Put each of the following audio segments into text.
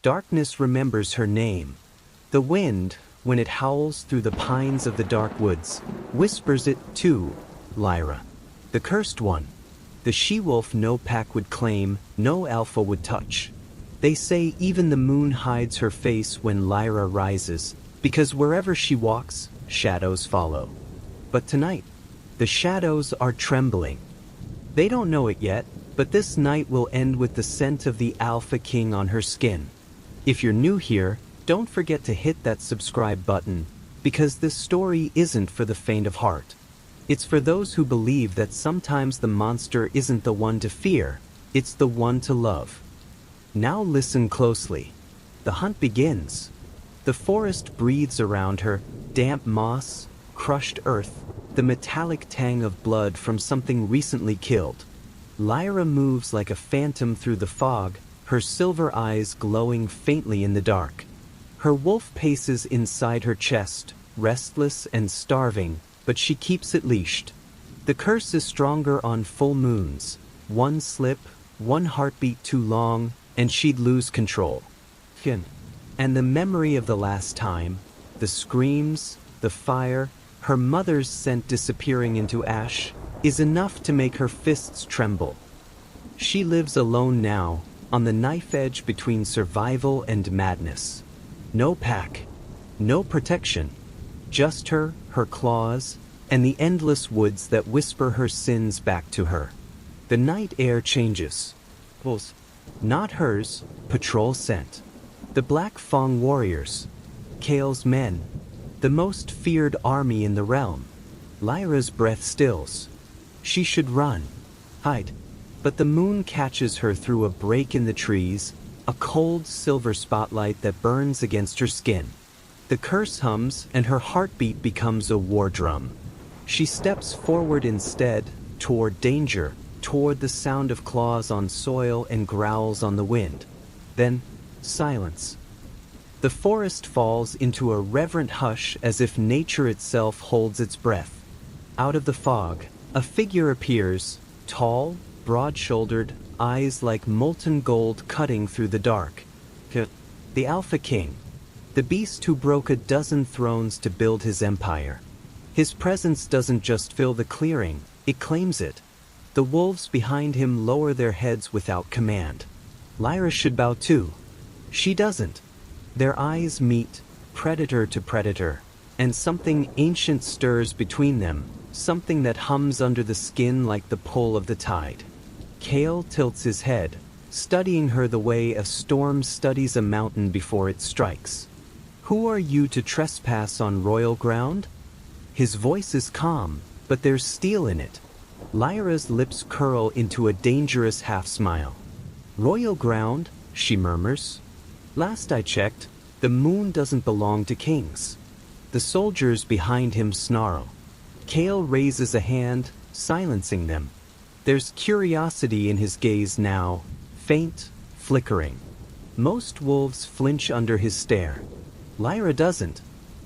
Darkness remembers her name. The wind, when it howls through the pines of the dark woods, whispers it too, Lyra. The cursed one. The she-wolf no pack would claim, no alpha would touch. They say even the moon hides her face when Lyra rises, because wherever she walks, shadows follow. But tonight, the shadows are trembling. They don't know it yet, but this night will end with the scent of the Alpha King on her skin. If you're new here, don't forget to hit that subscribe button, because this story isn't for the faint of heart. It's for those who believe that sometimes the monster isn't the one to fear, it's the one to love. Now listen closely. The hunt begins. The forest breathes around her, damp moss, crushed earth, the metallic tang of blood from something recently killed. Lyra moves like a phantom through the fog, her silver eyes glowing faintly in the dark. Her wolf paces inside her chest, restless and starving, but she keeps it leashed. The curse is stronger on full moons. One slip, one heartbeat too long, and she'd lose control. And the memory of the last time, the screams, the fire, her mother's scent disappearing into ash, is enough to make her fists tremble. She lives alone now, on the knife edge between survival and madness. No pack, no protection, just her claws, and the endless woods that whisper her sins back to her. The night air changes. Not hers, patrol scent. The Black Fong warriors, Kale's men, the most feared army in the realm. Lyra's breath stills. She should run, hide, but the moon catches her through a break in the trees, a cold silver spotlight that burns against her skin. The curse hums and her heartbeat becomes a war drum. She steps forward instead, toward danger, toward the sound of claws on soil and growls on the wind. Then, silence. The forest falls into a reverent hush as if nature itself holds its breath. Out of the fog, a figure appears, tall, broad-shouldered, eyes like molten gold cutting through the dark. The Alpha King. The beast who broke a dozen thrones to build his empire. His presence doesn't just fill the clearing, it claims it. The wolves behind him lower their heads without command. Lyra should bow too. She doesn't. Their eyes meet, predator to predator, and something ancient stirs between them, something that hums under the skin like the pull of the tide. Kale tilts his head, studying her the way a storm studies a mountain before it strikes. Who are you to trespass on royal ground? His voice is calm, but there's steel in it. Lyra's lips curl into a dangerous half-smile. Royal ground, she murmurs. Last I checked, the moon doesn't belong to kings. The soldiers behind him snarl. Kale raises a hand, silencing them. There's curiosity in his gaze now, faint, flickering. Most wolves flinch under his stare. Lyra doesn't.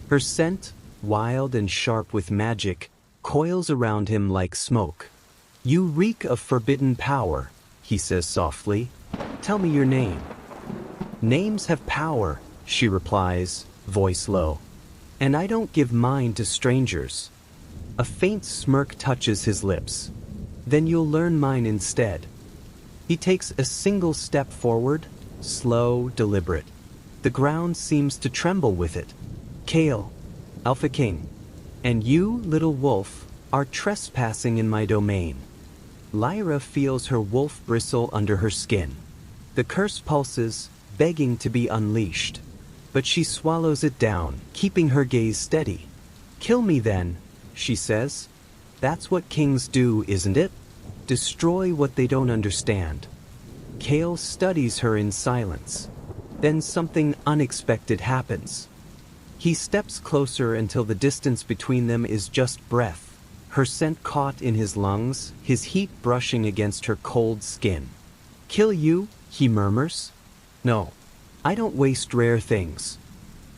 Her scent, wild and sharp with magic, coils around him like smoke. You reek of forbidden power, he says softly. Tell me your name. Names have power, she replies, voice low. And I don't give mine to strangers. A faint smirk touches his lips. Then you'll learn mine instead. He takes a single step forward, slow, deliberate. The ground seems to tremble with it. Kale, Alpha King, and you, little wolf, are trespassing in my domain. Lyra feels her wolf bristle under her skin. The curse pulses, begging to be unleashed. But she swallows it down, keeping her gaze steady. Kill me then, she says. That's what kings do, isn't it? Destroy what they don't understand. Kale studies her in silence. Then something unexpected happens. He steps closer until the distance between them is just breath, her scent caught in his lungs, his heat brushing against her cold skin. Kill you? He murmurs. No, I don't waste rare things.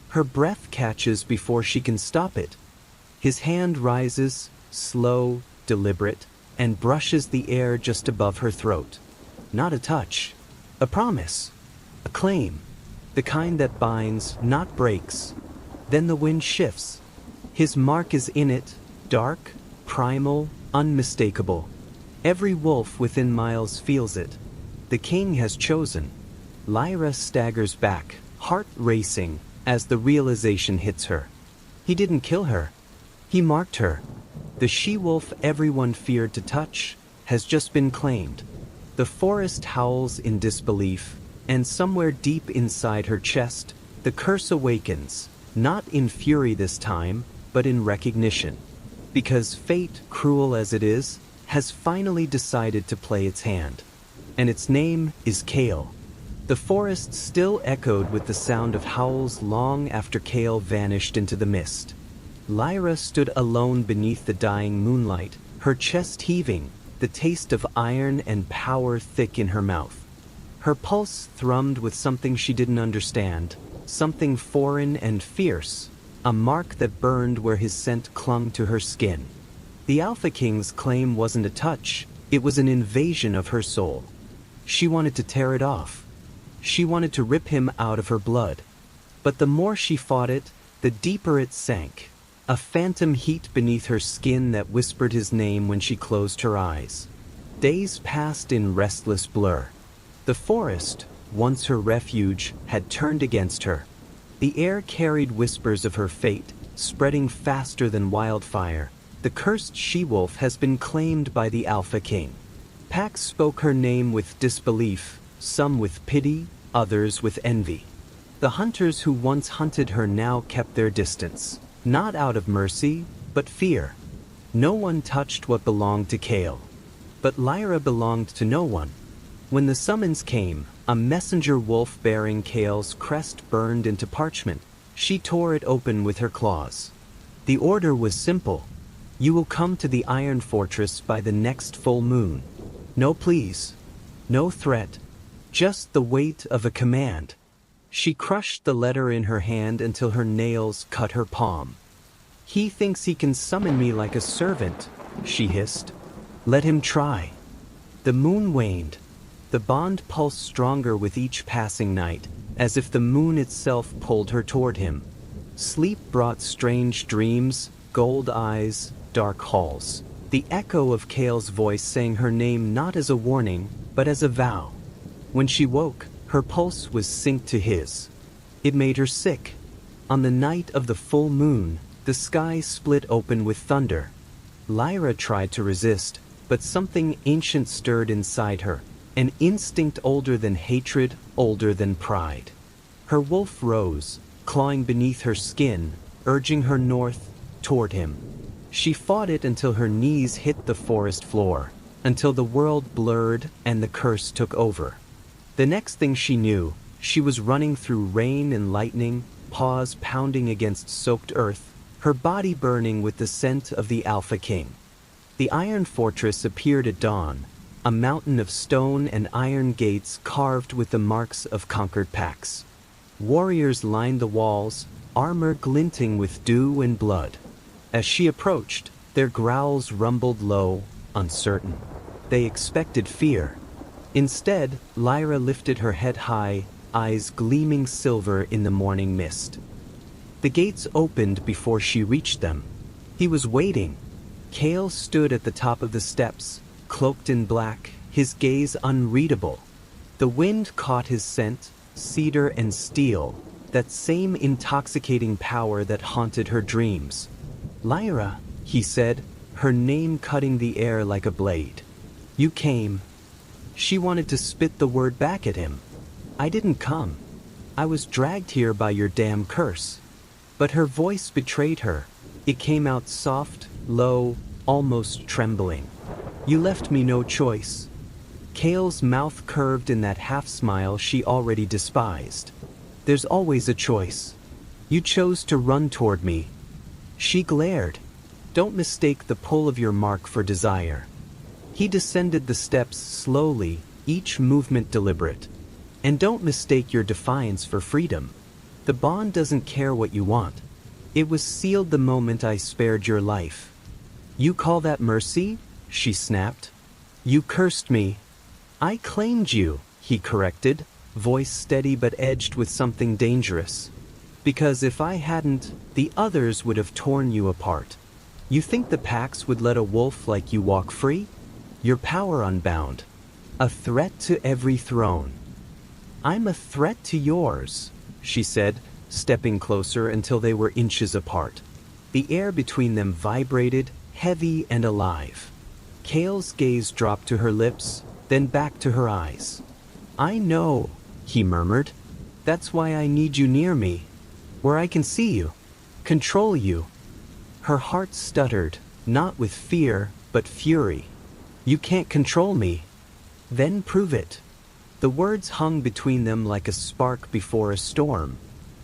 Her breath catches before she can stop it. His hand rises, slow, deliberate, and brushes the air just above her throat. Not a touch. A promise. A claim. The kind that binds, not breaks. Then the wind shifts. His mark is in it, dark, primal, unmistakable. Every wolf within miles feels it. The king has chosen. Lyra staggers back, heart racing, as the realization hits her. He didn't kill her. He marked her. The she-wolf everyone feared to touch has just been claimed. The forest howls in disbelief, and somewhere deep inside her chest, the curse awakens, not in fury this time, but in recognition. Because fate, cruel as it is, has finally decided to play its hand. And its name is Kale. The forest still echoed with the sound of howls long after Kale vanished into the mist. Lyra stood alone beneath the dying moonlight, her chest heaving, the taste of iron and power thick in her mouth. Her pulse thrummed with something she didn't understand, something foreign and fierce, a mark that burned where his scent clung to her skin. The Alpha King's claim wasn't a touch, it was an invasion of her soul. She wanted to tear it off. She wanted to rip him out of her blood. But the more she fought it, the deeper it sank. A phantom heat beneath her skin that whispered his name when she closed her eyes. Days passed in restless blur. The forest, once her refuge, had turned against her. The air carried whispers of her fate, spreading faster than wildfire. The cursed she-wolf has been claimed by the Alpha King. Packs spoke her name with disbelief, some with pity, others with envy. The hunters who once hunted her now kept their distance. Not out of mercy, but fear. No one touched what belonged to Kale. But Lyra belonged to no one. When the summons came, a messenger wolf bearing Kale's crest burned into parchment. She tore it open with her claws. The order was simple. You will come to the Iron Fortress by the next full moon. No pleas. No threat. Just the weight of a command. She crushed the letter in her hand until her nails cut her palm. He thinks he can summon me like a servant, she hissed. Let him try. The moon waned. The bond pulsed stronger with each passing night, as if the moon itself pulled her toward him. Sleep brought strange dreams, gold eyes, dark halls. The echo of Kale's voice sang her name not as a warning, but as a vow. When she woke, her pulse was synced to his. It made her sick. On the night of the full moon, the sky split open with thunder. Lyra tried to resist, but something ancient stirred inside her, an instinct older than hatred, older than pride. Her wolf rose, clawing beneath her skin, urging her north, toward him. She fought it until her knees hit the forest floor, until the world blurred and the curse took over. The next thing she knew, she was running through rain and lightning, paws pounding against soaked earth, her body burning with the scent of the Alpha King. The Iron Fortress appeared at dawn, a mountain of stone and iron gates carved with the marks of conquered packs. Warriors lined the walls, armor glinting with dew and blood. As she approached, their growls rumbled low, uncertain. They expected fear. Instead, Lyra lifted her head high, eyes gleaming silver in the morning mist. The gates opened before she reached them. He was waiting. Kale stood at the top of the steps, cloaked in black, his gaze unreadable. The wind caught his scent, cedar and steel, that same intoxicating power that haunted her dreams. Lyra, he said, her name cutting the air like a blade. You came. She wanted to spit the word back at him. I didn't come. I was dragged here by your damn curse. But her voice betrayed her. It came out soft, low, almost trembling. You left me no choice. Kale's mouth curved in that half-smile she already despised. There's always a choice. You chose to run toward me. She glared. Don't mistake the pull of your mark for desire. He descended the steps slowly, each movement deliberate. And don't mistake your defiance for freedom. The bond doesn't care what you want. It was sealed the moment I spared your life. You call that mercy? She snapped. You cursed me. I claimed you, he corrected. voice steady but edged with something dangerous. Because if I hadn't, the others would have torn you apart. You think the packs would let a wolf like you walk free? Your power unbound. A threat to every throne. I'm a threat to yours, she said, stepping closer until they were inches apart. The air between them vibrated, heavy and alive. Kale's gaze dropped to her lips, then back to her eyes. I know, he murmured. That's why I need you near me, where I can see you, control you. Her heart stuttered, not with fear, but fury. You can't control me. Then prove it. The words hung between them like a spark before a storm.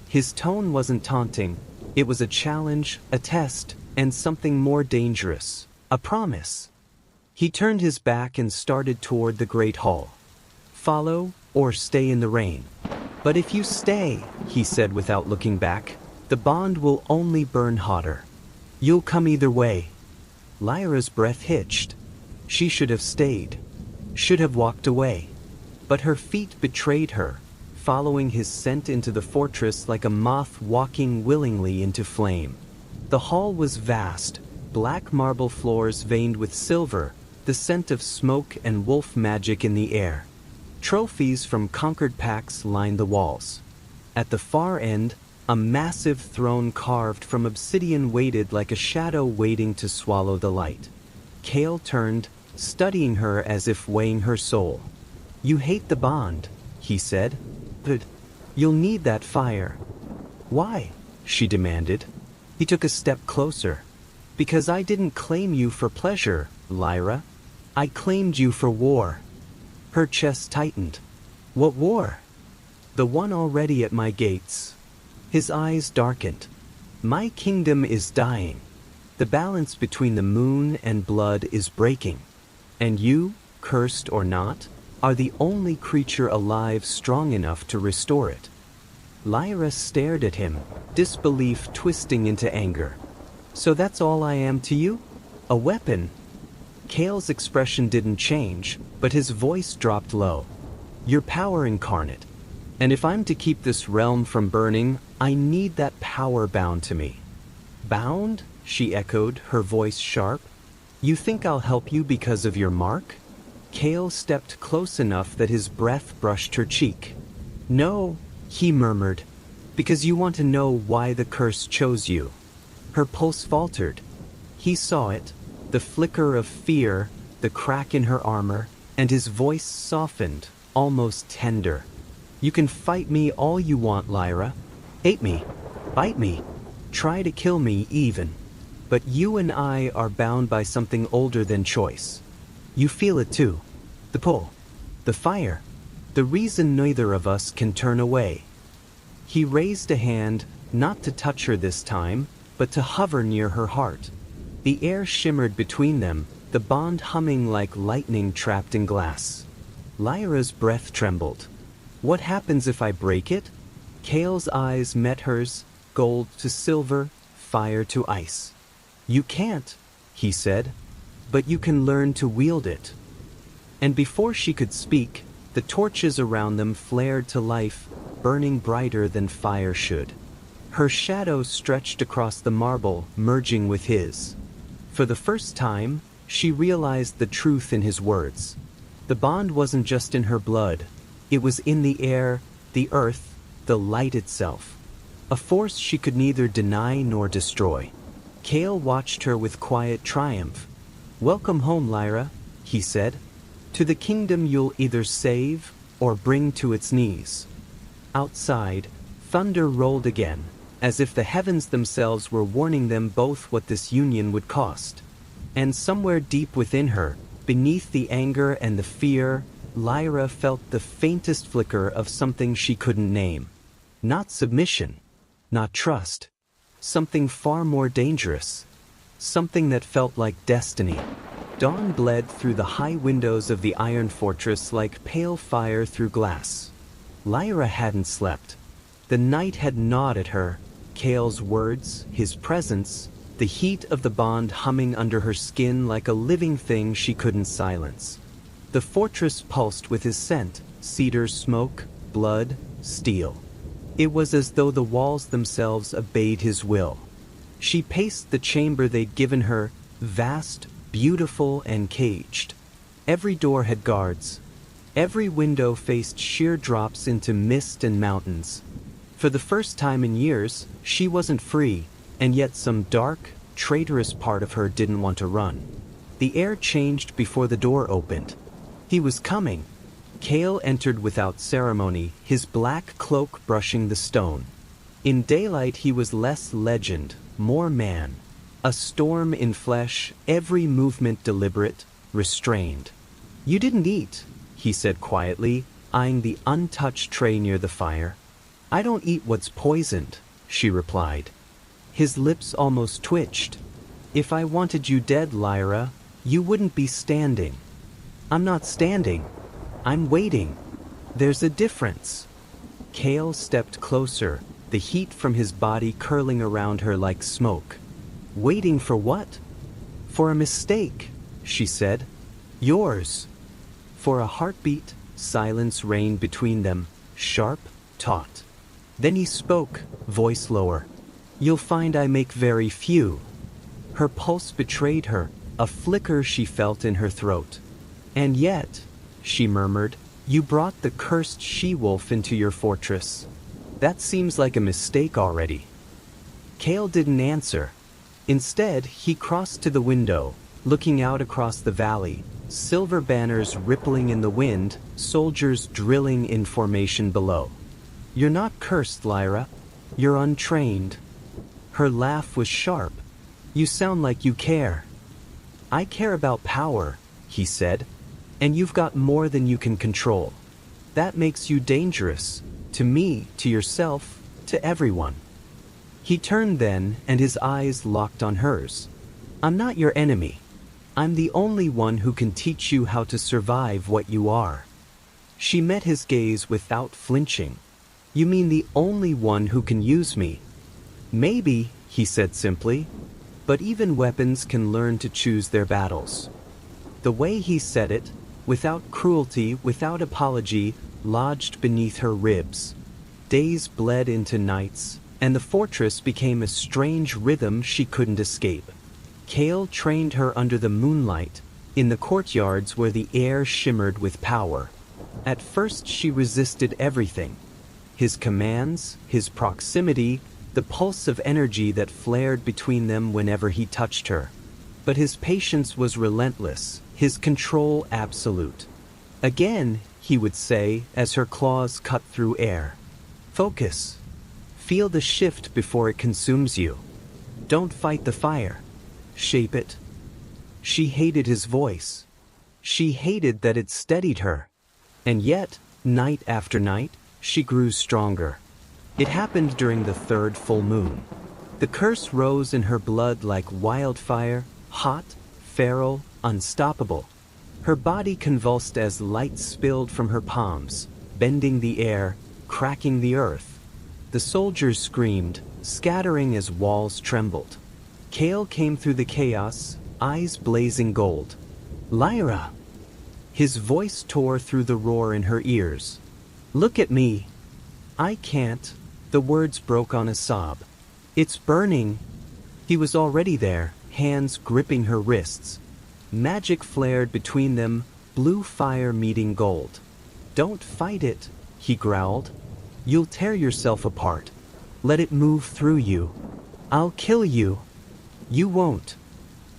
His tone wasn't taunting. It was a challenge, a test, and something more dangerous, a promise. He turned his back and started toward the great hall. Follow, or stay in the rain. But if you stay, he said without looking back, the bond will only burn hotter. You'll come either way. Lyra's breath hitched. She should have stayed. Should have walked away. But her feet betrayed her, following his scent into the fortress like a moth walking willingly into flame. The hall was vast, black marble floors veined with silver, the scent of smoke and wolf magic in the air. Trophies from conquered packs lined the walls. At the far end, a massive throne carved from obsidian waited like a shadow waiting to swallow the light. Kale turned, studying her as if weighing her soul. You hate the bond, he said. But you'll need that fire. Why? She demanded. He took a step closer. Because I didn't claim you for pleasure, Lyra. I claimed you for war. Her chest tightened. What war? The one already at my gates. His eyes darkened. My kingdom is dying. The balance between the moon and blood is breaking. And you, cursed or not, are the only creature alive strong enough to restore it. Lyra stared at him, disbelief twisting into anger. So that's all I am to you? A weapon? Kale's expression didn't change, but his voice dropped low. You're power incarnate. And if I'm to keep this realm from burning, I need that power bound to me. Bound? She echoed, her voice sharp. You think I'll help you because of your mark? Kale stepped close enough that his breath brushed her cheek. No, he murmured, because you want to know why the curse chose you. Her pulse faltered. He saw it, the flicker of fear, the crack in her armor, and his voice softened, almost tender. You can fight me all you want, Lyra. Hate me, bite me, try to kill me even. But you and I are bound by something older than choice. You feel it too. The pull. The fire. The reason neither of us can turn away. He raised a hand, not to touch her this time, but to hover near her heart. The air shimmered between them, the bond humming like lightning trapped in glass. Lyra's breath trembled. What happens if I break it? Kale's eyes met hers, gold to silver, fire to ice. You can't, he said, but you can learn to wield it. And before she could speak, the torches around them flared to life, burning brighter than fire should. Her shadow stretched across the marble, merging with his. For the first time, she realized the truth in his words. The bond wasn't just in her blood. It was in the air, the earth, the light itself. A force she could neither deny nor destroy. Kale watched her with quiet triumph. Welcome home, Lyra, he said. To the kingdom you'll either save or bring to its knees. Outside, thunder rolled again, as if the heavens themselves were warning them both what this union would cost. And somewhere deep within her, beneath the anger and the fear, Lyra felt the faintest flicker of something she couldn't name. Not submission, not trust. Something far more dangerous. Something that felt like destiny. Dawn bled through the high windows of the iron fortress like pale fire through glass. Lyra hadn't slept. The night had gnawed at her. Kale's words, his presence, the heat of the bond humming under her skin like a living thing she couldn't silence. The fortress pulsed with his scent, cedar smoke, blood, steel. It was as though the walls themselves obeyed his will. She paced the chamber they'd given her, vast, beautiful, and caged. Every door had guards. Every window faced sheer drops into mist and mountains. For the first time in years, she wasn't free, and yet some dark, traitorous part of her didn't want to run. The air changed before the door opened. He was coming. Kale entered without ceremony, his black cloak brushing the stone. In daylight he was less legend, more man. A storm in flesh, every movement deliberate, restrained. "You didn't eat," he said quietly, eyeing the untouched tray near the fire. "I don't eat what's poisoned," she replied. His lips almost twitched. "If I wanted you dead, Lyra, you wouldn't be standing." "I'm not standing. I'm waiting. There's a difference." Kale stepped closer, the heat from his body curling around her like smoke. "Waiting for what?" "For a mistake," she said. "Yours." For a heartbeat, silence reigned between them, sharp, taut. Then he spoke, voice lower. "You'll find I make very few." Her pulse betrayed her, a flicker she felt in her throat. "And yet," she murmured, "you brought the cursed she-wolf into your fortress. That seems like a mistake already." Kale didn't answer. Instead, he crossed to the window, looking out across the valley, silver banners rippling in the wind, soldiers drilling in formation below. "You're not cursed, Lyra. You're untrained." Her laugh was sharp. "You sound like you care." "I care about power," he said. "And you've got more than you can control. That makes you dangerous. To me, to yourself, to everyone." He turned then, and his eyes locked on hers. "I'm not your enemy. I'm the only one who can teach you how to survive what you are." She met his gaze without flinching. "You mean the only one who can use me?" "Maybe," he said simply. "But even weapons can learn to choose their battles." The way he said it, without cruelty, without apology, lodged beneath her ribs. Days bled into nights, and the fortress became a strange rhythm she couldn't escape. Kale trained her under the moonlight, in the courtyards where the air shimmered with power. At first she resisted everything. His commands, his proximity, the pulse of energy that flared between them whenever he touched her. But his patience was relentless, his control absolute. "Again," he would say as her claws cut through air. "Focus. Feel the shift before it consumes you. Don't fight the fire. Shape it." She hated his voice. She hated that it steadied her. And yet, night after night, she grew stronger. It happened during the third full moon. The curse rose in her blood like wildfire, hot, feral, unstoppable. Her body convulsed as light spilled from her palms, bending the air, cracking the earth. The soldiers screamed, scattering as walls trembled. Kale came through the chaos, eyes blazing gold. "Lyra!" His voice tore through the roar in her ears. "Look at me." "I can't." The words broke on a sob. "It's burning." He was already there, hands gripping her wrists. Magic flared between them, blue fire meeting gold. "Don't fight it," he growled. "You'll tear yourself apart. Let it move through you. I'll kill you." "You won't."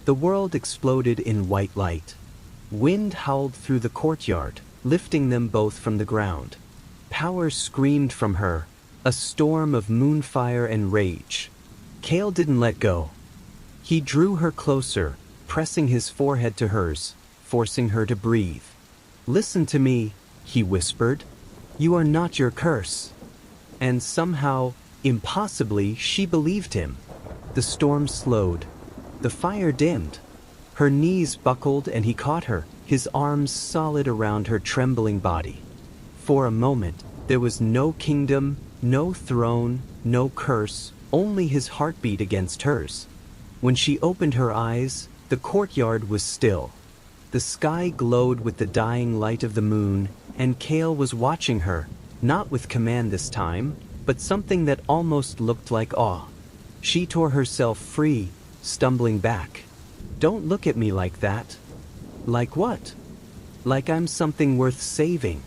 The world exploded in white light. Wind howled through the courtyard, lifting them both from the ground. Power screamed from her, a storm of moonfire and rage. Kale didn't let go. He drew her closer, pressing his forehead to hers, forcing her to breathe. "Listen to me," he whispered. "You are not your curse." And somehow, impossibly, she believed him. The storm slowed. The fire dimmed. Her knees buckled and he caught her, his arms solid around her trembling body. For a moment, there was no kingdom, no throne, no curse, only his heartbeat against hers. When she opened her eyes, the courtyard was still. The sky glowed with the dying light of the moon, and Kale was watching her, Not with command this time, but something that almost looked like awe. She tore herself free, stumbling back. "Don't look at me like that." "Like what?" "Like I'm something worth saving."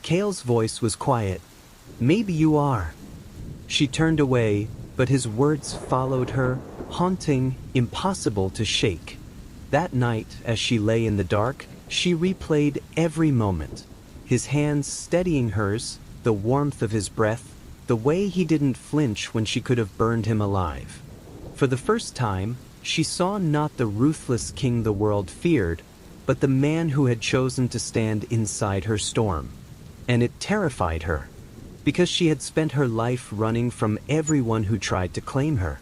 Kale's voice was quiet. "Maybe you are." She turned away, but his words followed her, haunting, impossible to shake. That night, as she lay in the dark, she replayed every moment. His hands steadying hers, the warmth of his breath, the way he didn't flinch when she could have burned him alive. For the first time, she saw not the ruthless king the world feared, but the man who had chosen to stand inside her storm. And it terrified her, because she had spent her life running from everyone who tried to claim her.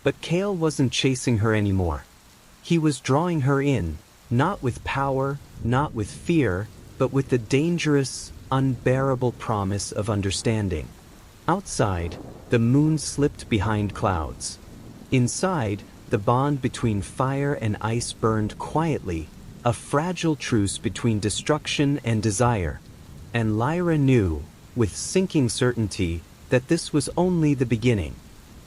But Kale wasn't chasing her anymore. He was drawing her in, not with power, not with fear, but with the dangerous, unbearable promise of understanding. Outside, the moon slipped behind clouds. Inside, the bond between fire and ice burned quietly, a fragile truce between destruction and desire. And Lyra knew, with sinking certainty, that this was only the beginning.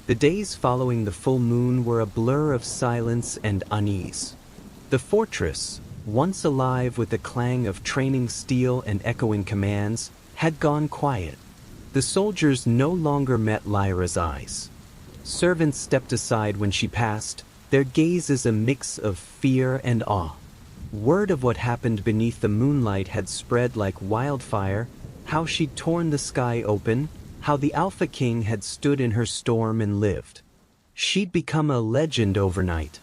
The days following the full moon were a blur of silence and unease. The fortress, once alive with the clang of training steel and echoing commands, had gone quiet. The soldiers no longer met Lyra's eyes. Servants stepped aside when she passed, their gazes a mix of fear and awe. Word of what happened beneath the moonlight had spread like wildfire, how she'd torn the sky open, how the Alpha King had stood in her storm and lived. She'd become a legend overnight.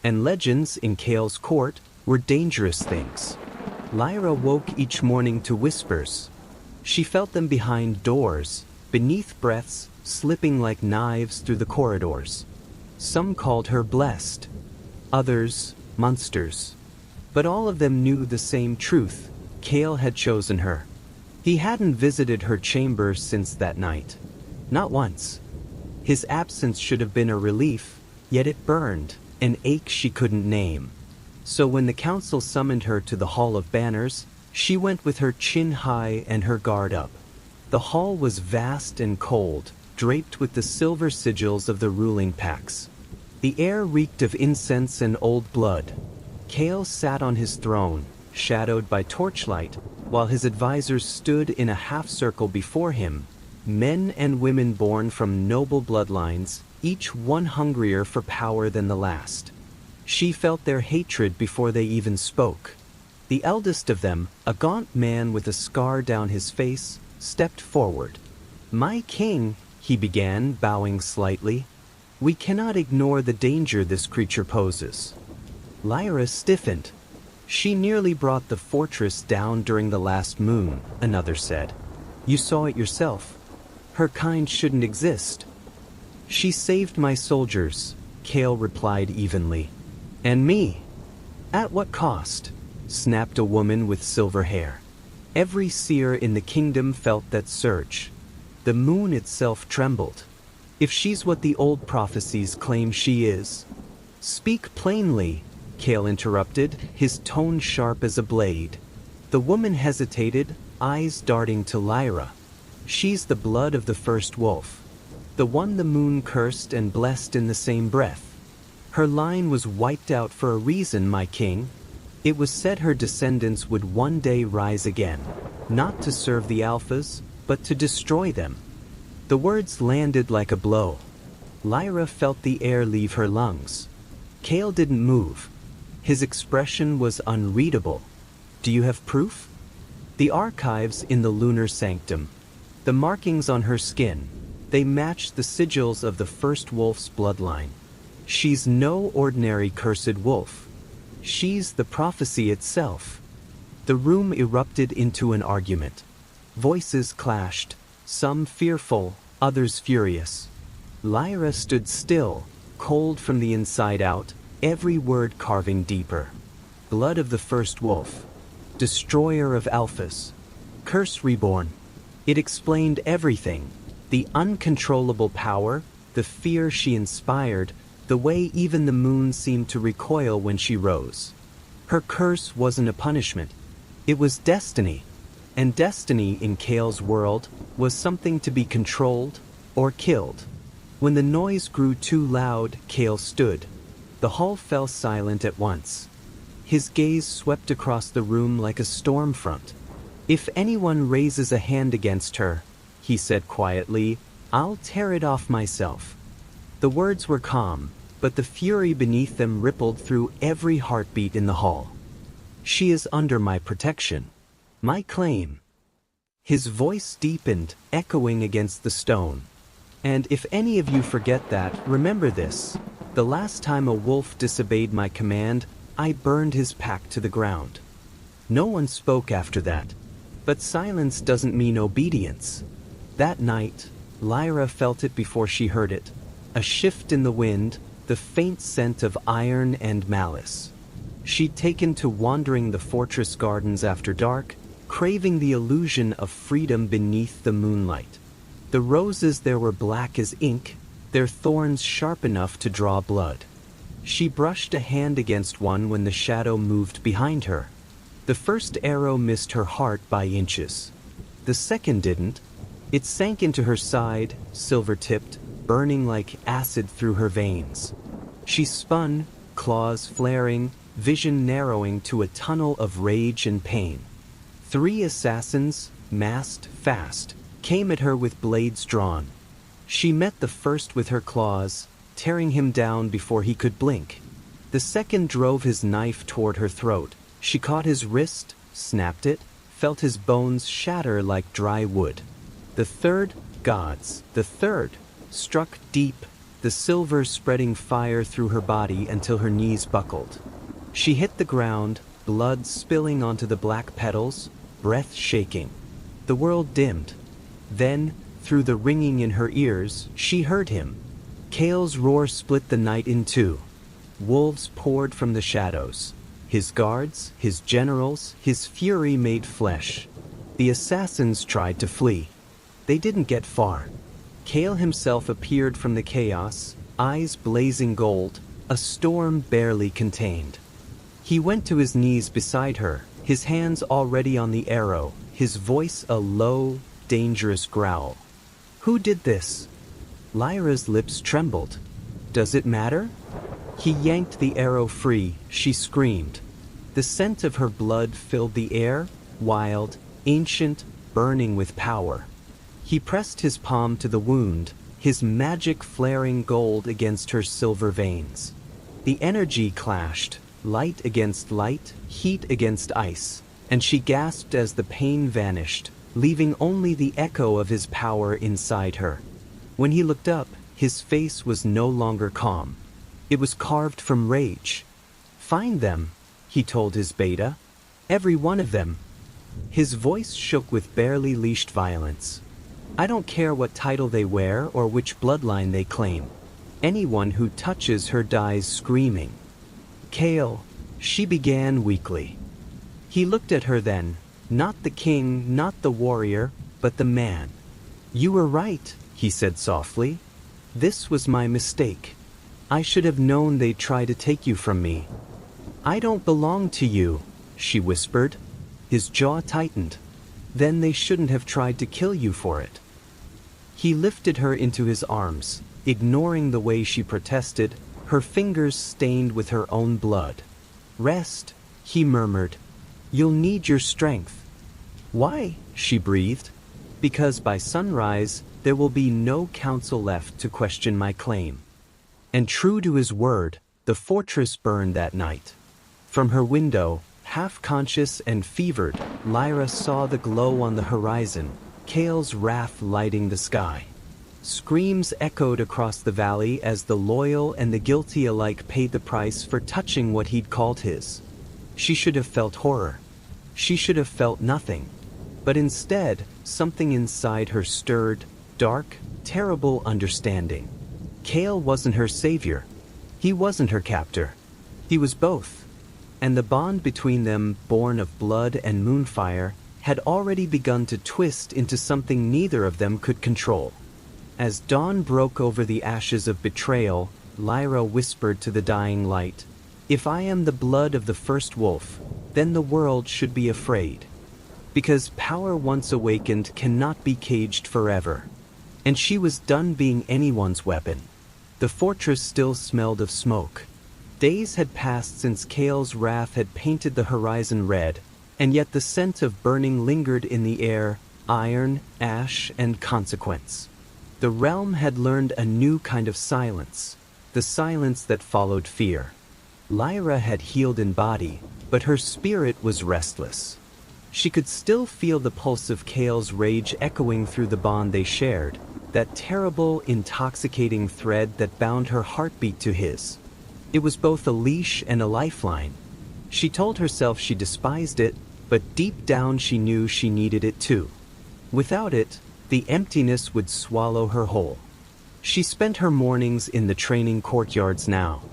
And legends in Kale's court were dangerous things. Lyra woke each morning to whispers. She felt them behind doors, beneath breaths, slipping like knives through the corridors. Some called her blessed, others monsters. But all of them knew the same truth: Kale had chosen her. He hadn't visited her chamber since that night. Not once. His absence should have been a relief, yet it burned, an ache she couldn't name. So when the council summoned her to the Hall of Banners, she went with her chin high and her guard up. The hall was vast and cold, draped with the silver sigils of the ruling packs. The air reeked of incense and old blood. Kale sat on his throne, shadowed by torchlight, while his advisors stood in a half-circle before him, men and women born from noble bloodlines, each one hungrier for power than the last. She felt their hatred before they even spoke. The eldest of them, a gaunt man with a scar down his face, stepped forward. "My king," he began, bowing slightly, "we cannot ignore the danger this creature poses." Lyra stiffened. "She nearly brought the fortress down during the last moon," another said. "You saw it yourself. Her kind shouldn't exist." "She saved my soldiers," Kale replied evenly. "And me." "At what cost?" snapped a woman with silver hair. Every seer in the kingdom felt that surge. The moon itself trembled. "If she's what the old prophecies claim she is." "Speak plainly," Kale interrupted, his tone sharp as a blade. The woman hesitated, eyes darting to Lyra. "She's the blood of the first wolf. The one the moon cursed and blessed in the same breath. Her line was wiped out for a reason, my king. It was said her descendants would one day rise again, not to serve the Alphas, but to destroy them." The words landed like a blow. Lyra felt the air leave her lungs. Kale didn't move. His expression was unreadable. "Do you have proof?" "The archives in the lunar sanctum. The markings on her skin. They match the sigils of the first wolf's bloodline. She's no ordinary cursed wolf. She's the prophecy itself." The room erupted into an argument. Voices clashed, some fearful, others furious. Lyra stood still, cold from the inside out, every word carving deeper. Blood of the first wolf. Destroyer of Alphas. Curse reborn. It explained everything. The uncontrollable power, the fear she inspired, the way even the moon seemed to recoil when she rose. Her curse wasn't a punishment. It was destiny. And destiny in Kale's world was something to be controlled or killed. When the noise grew too loud, Kale stood. The hall fell silent at once. His gaze swept across the room like a storm front. "If anyone raises a hand against her," he said quietly, "I'll tear it off myself." The words were calm, but the fury beneath them rippled through every heartbeat in the hall. "She is under my protection. My claim." His voice deepened, echoing against the stone. "And if any of you forget that, remember this. The last time a wolf disobeyed my command, I burned his pack to the ground." No one spoke after that. But silence doesn't mean obedience. That night, Lyra felt it before she heard it. A shift in the wind, the faint scent of iron and malice. She'd taken to wandering the fortress gardens after dark, craving the illusion of freedom beneath the moonlight. The roses there were black as ink, their thorns sharp enough to draw blood. She brushed a hand against one when the shadow moved behind her. The first arrow missed her heart by inches. The second didn't. It sank into her side, silver-tipped, burning like acid through her veins. She spun, claws flaring, vision narrowing to a tunnel of rage and pain. 3 assassins, masked fast, came at her with blades drawn. She met the first with her claws, tearing him down before he could blink. The second drove his knife toward her throat. She caught his wrist, snapped it, felt his bones shatter like dry wood. The third, the third, struck deep, the silver spreading fire through her body until her knees buckled. She hit the ground, blood spilling onto the black petals, breath shaking. The world dimmed. Then, through the ringing in her ears, she heard him. Kale's roar split the night in two. Wolves poured from the shadows. His guards, his generals, his fury made flesh. The assassins tried to flee. They didn't get far. Kale himself appeared from the chaos, eyes blazing gold, a storm barely contained. He went to his knees beside her, his hands already on the arrow, his voice a low, dangerous growl. "Who did this?" Lyra's lips trembled. "Does it matter?" He yanked the arrow free. She screamed. The scent of her blood filled the air, wild, ancient, burning with power. He pressed his palm to the wound, his magic flaring gold against her silver veins. The energy clashed, light against light, heat against ice, and she gasped as the pain vanished, leaving only the echo of his power inside her. When he looked up, his face was no longer calm. It was carved from rage. "Find them," he told his beta. "Every one of them." His voice shook with barely leashed violence. "I don't care what title they wear or which bloodline they claim. Anyone who touches her dies screaming." "Kale," she began weakly. He looked at her then, not the king, not the warrior, but the man. "You were right," he said softly. "This was my mistake. I should have known they'd try to take you from me." "I don't belong to you," she whispered. His jaw tightened. "Then they shouldn't have tried to kill you for it." He lifted her into his arms, ignoring the way she protested, her fingers stained with her own blood. "Rest," he murmured. "You'll need your strength." "Why?" she breathed. "Because by sunrise, there will be no counsel left to question my claim." And true to his word, the fortress burned that night. From her window, half-conscious and fevered, Lyra saw the glow on the horizon, Kale's wrath lighting the sky. Screams echoed across the valley as the loyal and the guilty alike paid the price for touching what he'd called his. She should have felt horror. She should have felt nothing. But instead, something inside her stirred, dark, terrible understanding. Kale wasn't her savior. He wasn't her captor. He was both. And the bond between them, born of blood and moonfire, had already begun to twist into something neither of them could control. As dawn broke over the ashes of betrayal, Lyra whispered to the dying light, "If I am the blood of the first wolf, then the world should be afraid." Because power once awakened cannot be caged forever. And she was done being anyone's weapon. The fortress still smelled of smoke. Days had passed since Kale's wrath had painted the horizon red, and yet the scent of burning lingered in the air, iron, ash, and consequence. The realm had learned a new kind of silence, the silence that followed fear. Lyra had healed in body, but her spirit was restless. She could still feel the pulse of Kale's rage echoing through the bond they shared, that terrible, intoxicating thread that bound her heartbeat to his. It was both a leash and a lifeline. She told herself she despised it, but deep down she knew she needed it too. Without it, the emptiness would swallow her whole. She spent her mornings in the training courtyards now.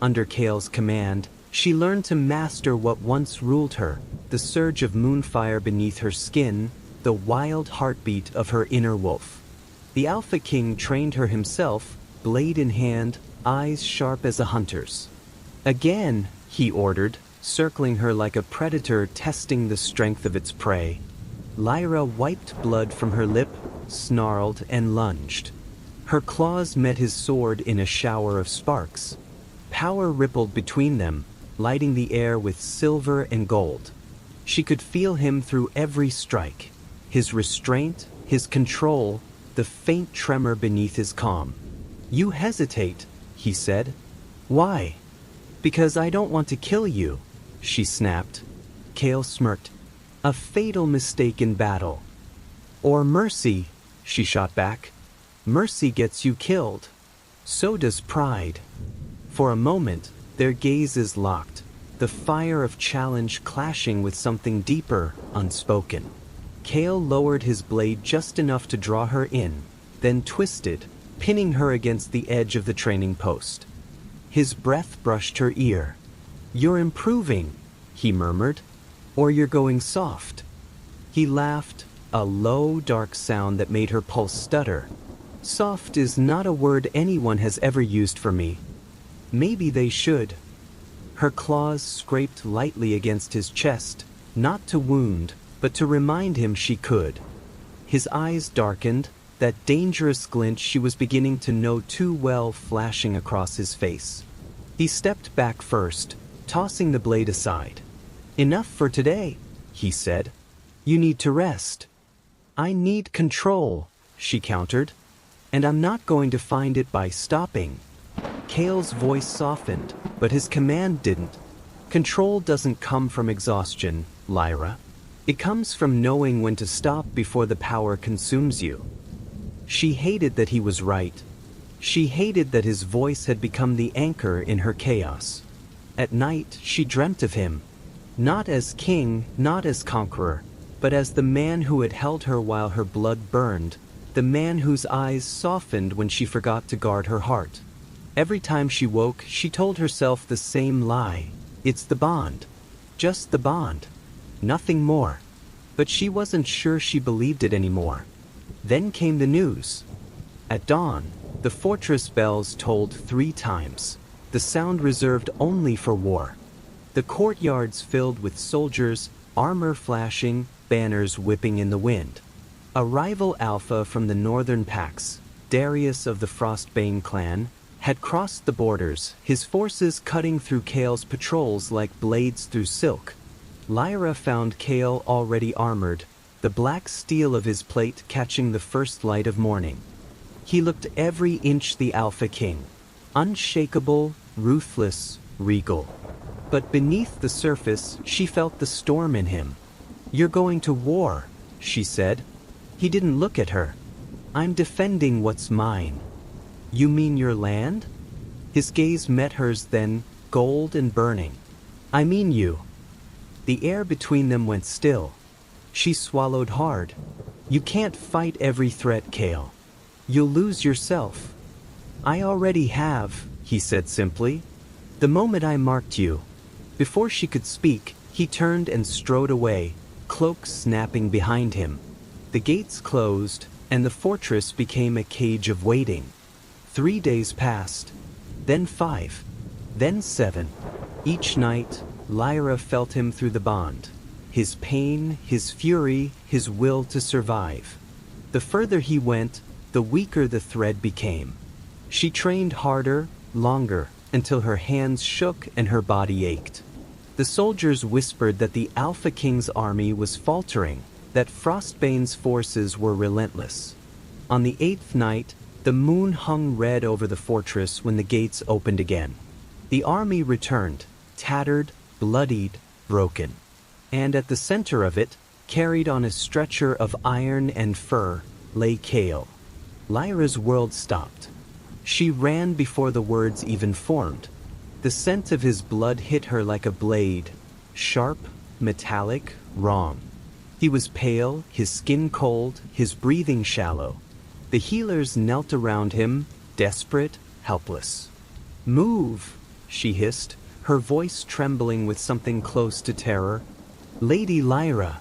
Under Kale's command, she learned to master what once ruled her, the surge of moonfire beneath her skin, the wild heartbeat of her inner wolf. The Alpha King trained her himself, blade in hand, eyes sharp as a hunter's. Again, he ordered, circling her like a predator testing the strength of its prey. Lyra wiped blood from her lip, snarled, and lunged. Her claws met his sword in a shower of sparks. Power rippled between them, lighting the air with silver and gold. She could feel him through every strike. His restraint, his control, the faint tremor beneath his calm. "You hesitate," he said. "Why?" "Because I don't want to kill you," she snapped. Kale smirked. "A fatal mistake in battle." "Or mercy," she shot back. "Mercy gets you killed. So does pride." For a moment, their gazes locked, the fire of challenge clashing with something deeper, unspoken. Kale lowered his blade just enough to draw her in, then twisted, pinning her against the edge of the training post. His breath brushed her ear. "You're improving," he murmured, "or you're going soft." He laughed, a low, dark sound that made her pulse stutter. "Soft is not a word anyone has ever used for me. Maybe they should." Her claws scraped lightly against his chest, not to wound, but to remind him she could. His eyes darkened, that dangerous glint she was beginning to know too well flashing across his face. He stepped back first, tossing the blade aside. "Enough for today," he said. "You need to rest." "I need control," she countered. "And I'm not going to find it by stopping." Kale's voice softened, but his command didn't. "Control doesn't come from exhaustion, Lyra. It comes from knowing when to stop before the power consumes you." She hated that he was right. She hated that his voice had become the anchor in her chaos. At night, she dreamt of him. Not as king, not as conqueror, but as the man who had held her while her blood burned, the man whose eyes softened when she forgot to guard her heart. Every time she woke, she told herself the same lie. It's the bond. Just the bond. Nothing more. But she wasn't sure she believed it anymore. Then came the news. At dawn, the fortress bells tolled 3 times, the sound reserved only for war. The courtyards filled with soldiers, armor flashing, banners whipping in the wind. A rival alpha from the northern packs, Darius of the Frostbane clan, had crossed the borders, his forces cutting through Kale's patrols like blades through silk. Lyra found Kale already armored, the black steel of his plate catching the first light of morning. He looked every inch the Alpha King, unshakable, ruthless, regal. But beneath the surface, she felt the storm in him. "You're going to war," she said. He didn't look at her. "I'm defending what's mine." "You mean your land?" His gaze met hers then, gold and burning. "I mean you." The air between them went still. She swallowed hard. "You can't fight every threat, Kale. You'll lose yourself." "I already have," he said simply. "The moment I marked you." Before she could speak, he turned and strode away, cloak snapping behind him. The gates closed, and the fortress became a cage of waiting. 3 days passed, then 5, then 7. Each night, Lyra felt him through the bond. his pain, his fury, his will to survive. The further he went, the weaker the thread became. She trained harder, longer, until her hands shook and her body ached. The soldiers whispered that the Alpha King's army was faltering, that Frostbane's forces were relentless. On the 8th night, the moon hung red over the fortress when the gates opened again. The army returned, tattered, bloodied, broken. And at the center of it, carried on a stretcher of iron and fur, lay Kale. Lyra's world stopped. She ran before the words even formed. The scent of his blood hit her like a blade, sharp, metallic, wrong. He was pale, his skin cold, his breathing shallow. The healers knelt around him, desperate, helpless. "Move," she hissed, her voice trembling with something close to terror. "Lady Lyra."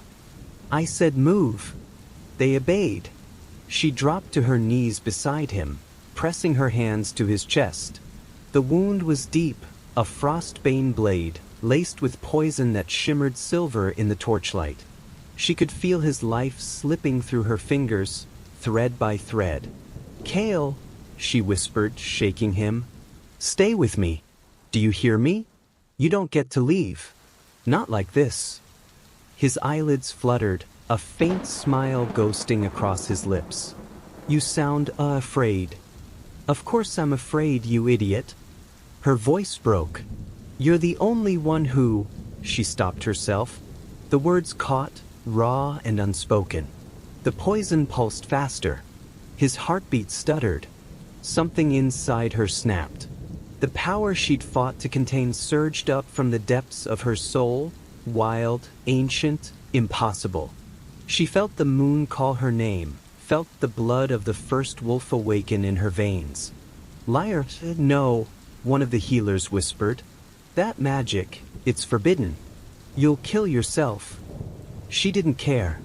"I said move." They obeyed. She dropped to her knees beside him, pressing her hands to his chest. The wound was deep, a frostbane blade, laced with poison that shimmered silver in the torchlight. She could feel his life slipping through her fingers, thread by thread. "Kale," she whispered, shaking him. "Stay with me. Do you hear me? You don't get to leave. Not like this." His eyelids fluttered, a faint smile ghosting across his lips. "You sound afraid." "Of course I'm afraid, you idiot." Her voice broke. "You're the only one who—" She stopped herself. The words caught, raw and unspoken. The poison pulsed faster. His heartbeat stuttered. Something inside her snapped. The power she'd fought to contain surged up from the depths of her soul, wild, ancient, impossible. She felt the moon call her name, felt the blood of the first wolf awaken in her veins. "Lyra, no," one of the healers whispered. "That magic, it's forbidden. You'll kill yourself." She didn't care.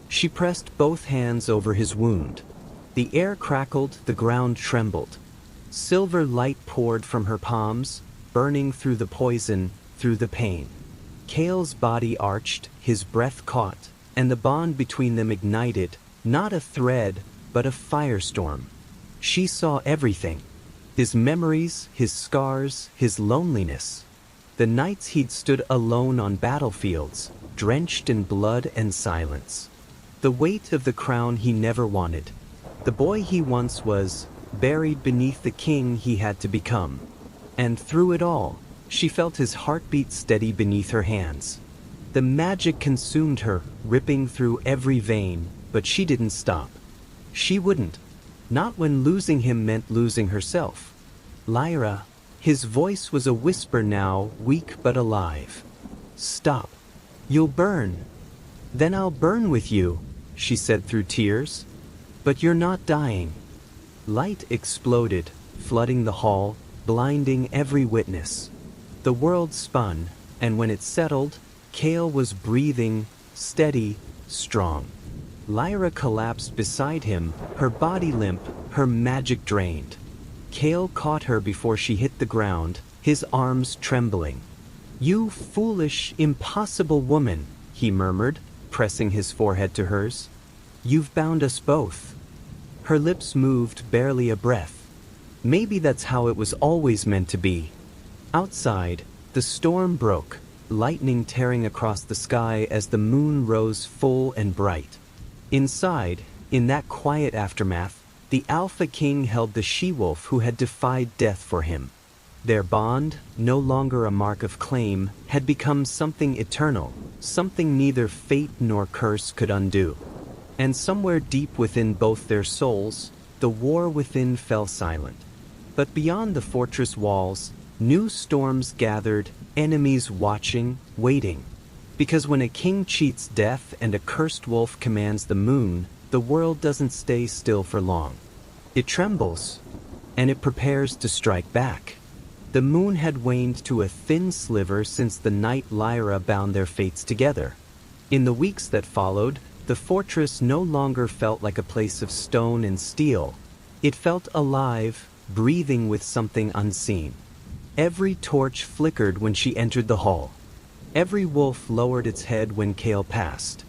She pressed both hands over his wound. The air crackled, the ground trembled. Silver light poured from her palms, burning through the poison, through the pain. Kale's body arched, his breath caught, and the bond between them ignited, not a thread, but a firestorm. She saw everything. His memories, his scars, his loneliness. The nights he'd stood alone on battlefields, drenched in blood and silence. The weight of the crown he never wanted. The boy he once was, buried beneath the king he had to become. And through it all, she felt his heartbeat steady beneath her hands. The magic consumed her, ripping through every vein, but she didn't stop. She wouldn't. Not when losing him meant losing herself. "Lyra," his voice was a whisper now, weak but alive. "Stop. You'll burn." "Then I'll burn with you," she said through tears. "But you're not dying." Light exploded, flooding the hall, blinding every witness. The world spun, and when it settled, Kale was breathing, steady, strong. Lyra collapsed beside him, her body limp, her magic drained. Kale caught her before she hit the ground, his arms trembling. "You foolish, impossible woman," he murmured, pressing his forehead to hers. "You've bound us both." Her lips moved, barely a breath. Maybe that's how it was always meant to be. Outside, the storm broke, lightning tearing across the sky as the moon rose full and bright. Inside, in that quiet aftermath, the Alpha King held the she-wolf who had defied death for him. Their bond, no longer a mark of claim, had become something eternal, something neither fate nor curse could undo. And somewhere deep within both their souls, the war within fell silent. But beyond the fortress walls, new storms gathered, enemies watching, waiting. Because when a king cheats death and a cursed wolf commands the moon, the world doesn't stay still for long. It trembles, and it prepares to strike back. The moon had waned to a thin sliver since the night Lyra bound their fates together. In the weeks that followed, the fortress no longer felt like a place of stone and steel. It felt alive, breathing with something unseen. Every torch flickered when she entered the hall. Every wolf lowered its head when Kale passed.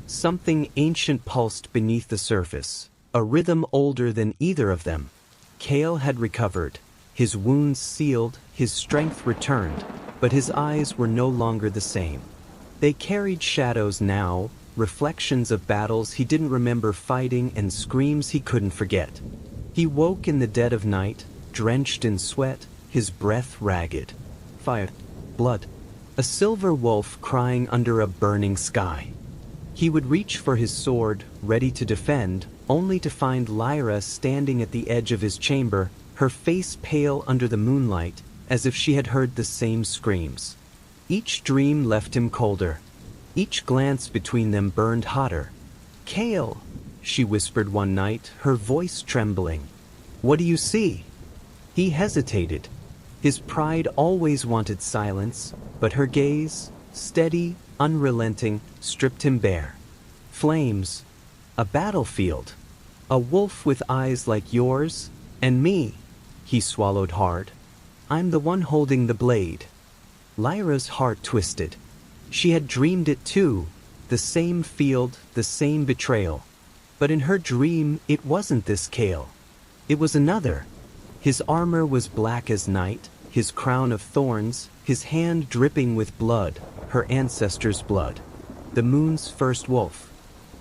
Something ancient pulsed beneath the surface, a rhythm older than either of them. Kale had recovered, his wounds sealed, his strength returned, but his eyes were no longer the same. They carried shadows now, reflections of battles he didn't remember fighting and screams he couldn't forget. He woke in the dead of night, drenched in sweat, his breath ragged. Fire, blood. A silver wolf crying under a burning sky. He would reach for his sword, ready to defend, only to find Lyra standing at the edge of his chamber, her face pale under the moonlight, as if she had heard the same screams. Each dream left him colder. Each glance between them burned hotter. "Kale," she whispered one night, her voice trembling. "What do you see?" He hesitated. His pride always wanted silence, but her gaze, steady, unrelenting, stripped him bare. "Flames. A battlefield. A wolf with eyes like yours, and me." He swallowed hard. "I'm the one holding the blade." Lyra's heart twisted. She had dreamed it too, the same field, the same betrayal. But in her dream, it wasn't this Kale. It was another. His armor was black as night, his crown of thorns, his hand dripping with blood, her ancestors' blood. The moon's first wolf.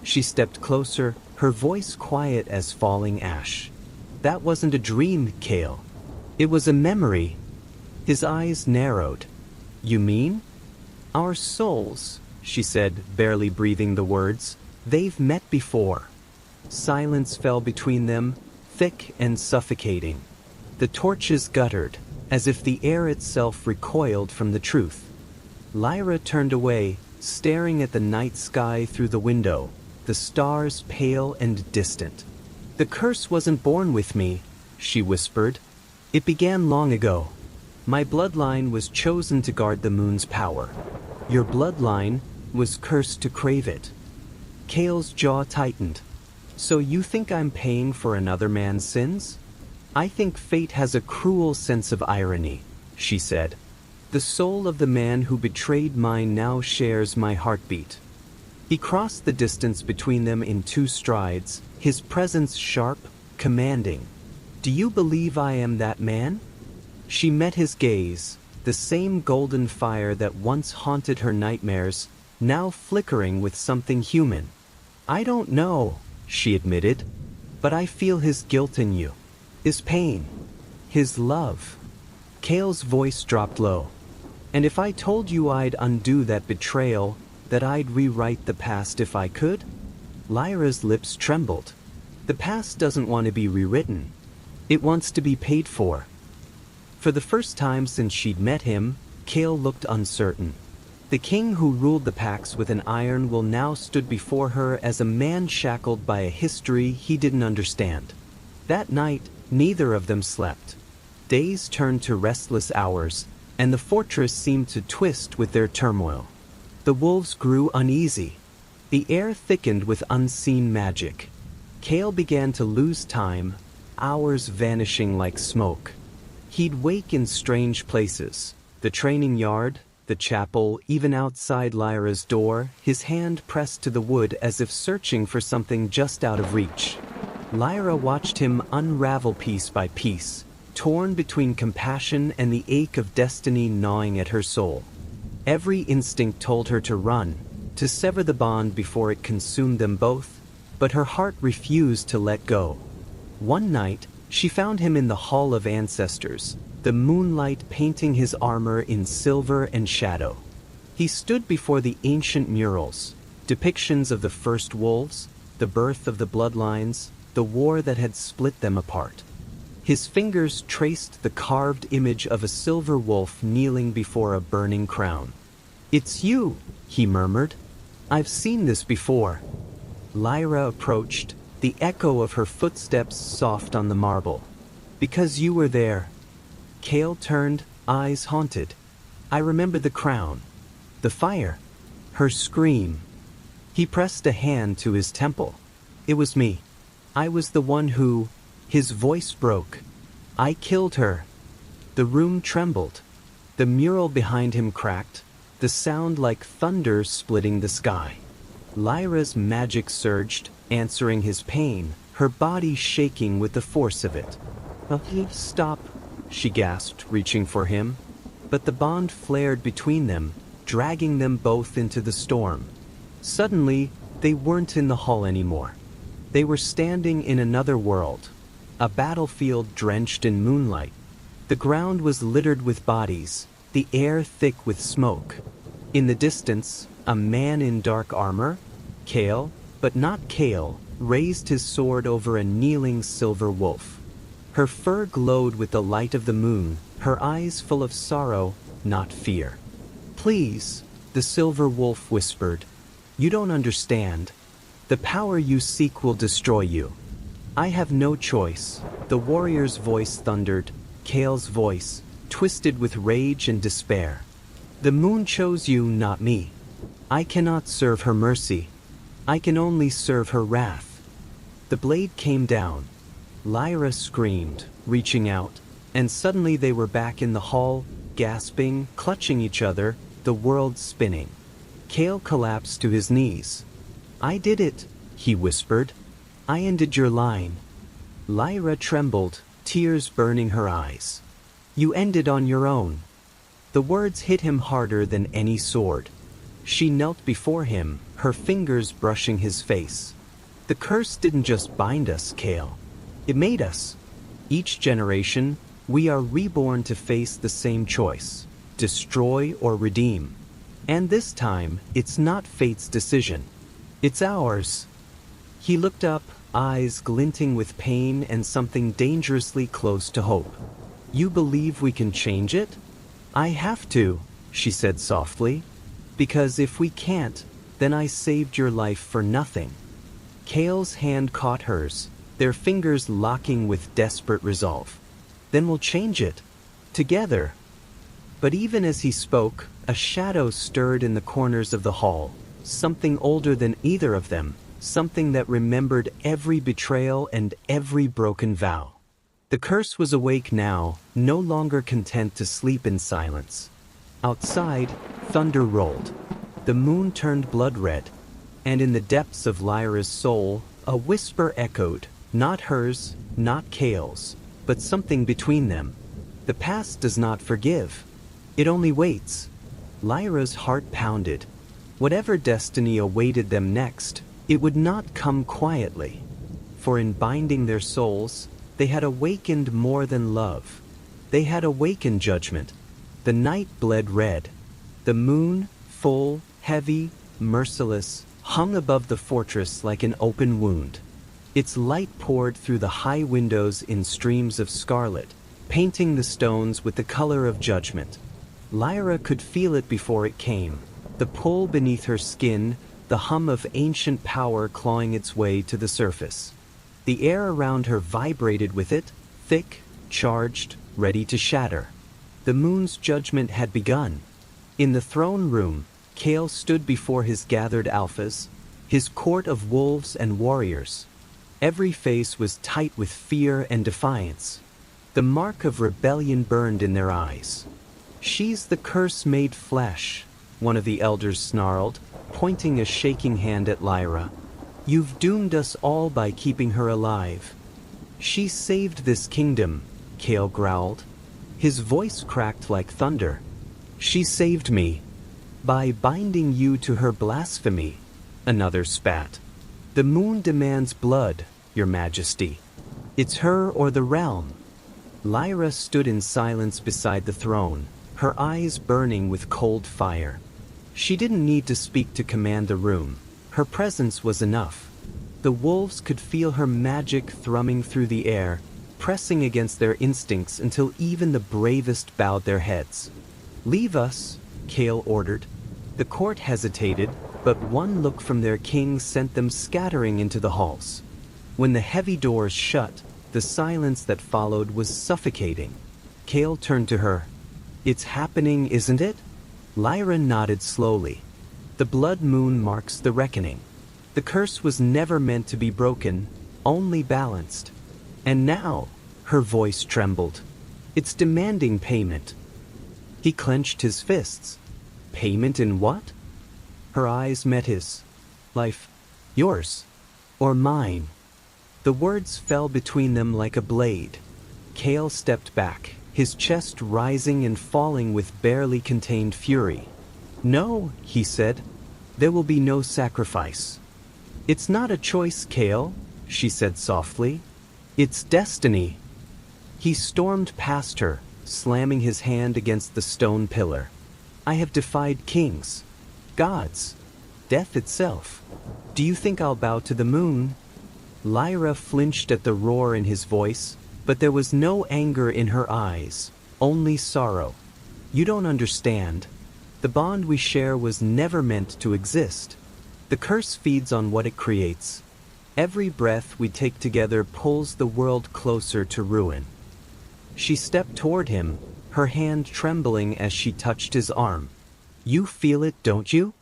She stepped closer, her voice quiet as falling ash. "That wasn't a dream, Kale. It was a memory." His eyes narrowed. "You mean?" "Our souls," she said, barely breathing the words. "They've met before." Silence fell between them, thick and suffocating. The torches guttered, as if the air itself recoiled from the truth. Lyra turned away, staring at the night sky through the window, the stars pale and distant. "The curse wasn't born with me," she whispered. "It began long ago. My bloodline was chosen to guard the moon's power. Your bloodline was cursed to crave it." Kale's jaw tightened. "So you think I'm paying for another man's sins?" "I think fate has a cruel sense of irony," she said. "The soul of the man who betrayed mine now shares my heartbeat." He crossed the distance between them in 2 strides, his presence sharp, commanding. "Do you believe I am that man?" She met his gaze, the same golden fire that once haunted her nightmares, now flickering with something human. "I don't know," she admitted, "but I feel his guilt in you. His pain. His love." Kale's voice dropped low. "And if I told you I'd undo that betrayal, that I'd rewrite the past if I could?" Lyra's lips trembled. "The past doesn't want to be rewritten. It wants to be paid for." For the first time since she'd met him, Kale looked uncertain. The king who ruled the Pax with an iron will now stood before her as a man shackled by a history he didn't understand. That night, neither of them slept. Days turned to restless hours, and the fortress seemed to twist with their turmoil. The wolves grew uneasy. The air thickened with unseen magic. Kale began to lose time, hours vanishing like smoke. He'd wake in strange places, the training yard, the chapel, even outside Lyra's door, his hand pressed to the wood as if searching for something just out of reach. Lyra watched him unravel piece by piece, torn between compassion and the ache of destiny gnawing at her soul. Every instinct told her to run, to sever the bond before it consumed them both, but her heart refused to let go. One night, she found him in the Hall of Ancestors, the moonlight painting his armor in silver and shadow. He stood before the ancient murals, depictions of the first wolves, the birth of the bloodlines, the war that had split them apart. His fingers traced the carved image of a silver wolf kneeling before a burning crown. "It's you," he murmured. "I've seen this before." Lyra approached, the echo of her footsteps soft on the marble. "Because you were there." Kale turned, eyes haunted. "I remember the crown. The fire. Her scream." He pressed a hand to his temple. "It was me. I was the one who..." His voice broke. "I killed her." The room trembled. The mural behind him cracked. the sound like thunder splitting the sky. Lyra's magic surged, answering his pain, her body shaking with the force of it. Stop, she gasped, reaching for him. But the bond flared between them, dragging them both into the storm. Suddenly, they weren't in the hall anymore. They were standing in another world, a battlefield drenched in moonlight. The ground was littered with bodies, the air thick with smoke. In the distance, a man in dark armor, Kale, but not Kale, raised his sword over a kneeling silver wolf. Her fur glowed with the light of the moon, her eyes full of sorrow, not fear. "Please," the silver wolf whispered. "You don't understand. The power you seek will destroy you." "I have no choice," the warrior's voice thundered, Kale's voice, twisted with rage and despair. "The moon chose you, not me. I cannot serve her mercy. I can only serve her wrath." The blade came down. Lyra screamed, reaching out, and suddenly they were back in the hall, gasping, clutching each other, the world spinning. Kale collapsed to his knees. "I did it," he whispered. "I ended your line." Lyra trembled, tears burning her eyes. "You ended on your own." The words hit him harder than any sword. She knelt before him, her fingers brushing his face. "The curse didn't just bind us, Kale. It made us. Each generation, we are reborn to face the same choice: destroy or redeem. And this time, it's not fate's decision. It's ours." He looked up, eyes glinting with pain and something dangerously close to hope. "You believe we can change it?" "I have to," she said softly. "Because if we can't, then I saved your life for nothing." Kale's hand caught hers, their fingers locking with desperate resolve. "Then we'll change it. Together." But even as he spoke, a shadow stirred in the corners of the hall, something older than either of them, something that remembered every betrayal and every broken vow. The curse was awake now, no longer content to sleep in silence. Outside, thunder rolled. The moon turned blood red, and in the depths of Lyra's soul, a whisper echoed, not hers, not Kale's, but something between them. "The past does not forgive. It only waits." Lyra's heart pounded. Whatever destiny awaited them next, it would not come quietly. For in binding their souls, they had awakened more than love. They had awakened judgment. The night bled red. The moon, full, heavy, merciless, hung above the fortress like an open wound. Its light poured through the high windows in streams of scarlet, painting the stones with the color of judgment. Lyra could feel it before it came, the pull beneath her skin, the hum of ancient power clawing its way to the surface. The air around her vibrated with it, thick, charged, ready to shatter. The moon's judgment had begun. In the throne room, Kale stood before his gathered alphas, his court of wolves and warriors. Every face was tight with fear and defiance. The mark of rebellion burned in their eyes. "She's the curse made flesh," one of the elders snarled, pointing a shaking hand at Lyra. "You've doomed us all by keeping her alive." "She saved this kingdom," Kale growled. His voice cracked like thunder. "She saved me. By binding you to her blasphemy," another spat. "The moon demands blood, your majesty. It's her or the realm." Lyra stood in silence beside the throne, her eyes burning with cold fire. She didn't need to speak to command the room. Her presence was enough. The wolves could feel her magic thrumming through the air, pressing against their instincts until even the bravest bowed their heads. "Leave us," Kale ordered. The court hesitated, but one look from their king sent them scattering into the halls. When the heavy doors shut, the silence that followed was suffocating. Kale turned to her. "It's happening, isn't it?" Lyra nodded slowly. "The blood moon marks the reckoning. The curse was never meant to be broken, only balanced. And now," her voice trembled, "it's demanding payment." He clenched his fists. Payment in what? Her eyes met his. Life. Yours. Or mine. The words fell between them like a blade. Kale stepped back, his chest rising and falling with barely contained fury. No, he said. There will be no sacrifice. It's not a choice, Kale, she said softly. It's destiny. He stormed past her, slamming his hand against the stone pillar. I have defied kings, gods, death itself. Do you think I'll bow to the moon? Lyra flinched at the roar in his voice, but there was no anger in her eyes, only sorrow. You don't understand. The bond we share was never meant to exist. The curse feeds on what it creates. Every breath we take together pulls the world closer to ruin. She stepped toward him, her hand trembling as she touched his arm. You feel it, don't you?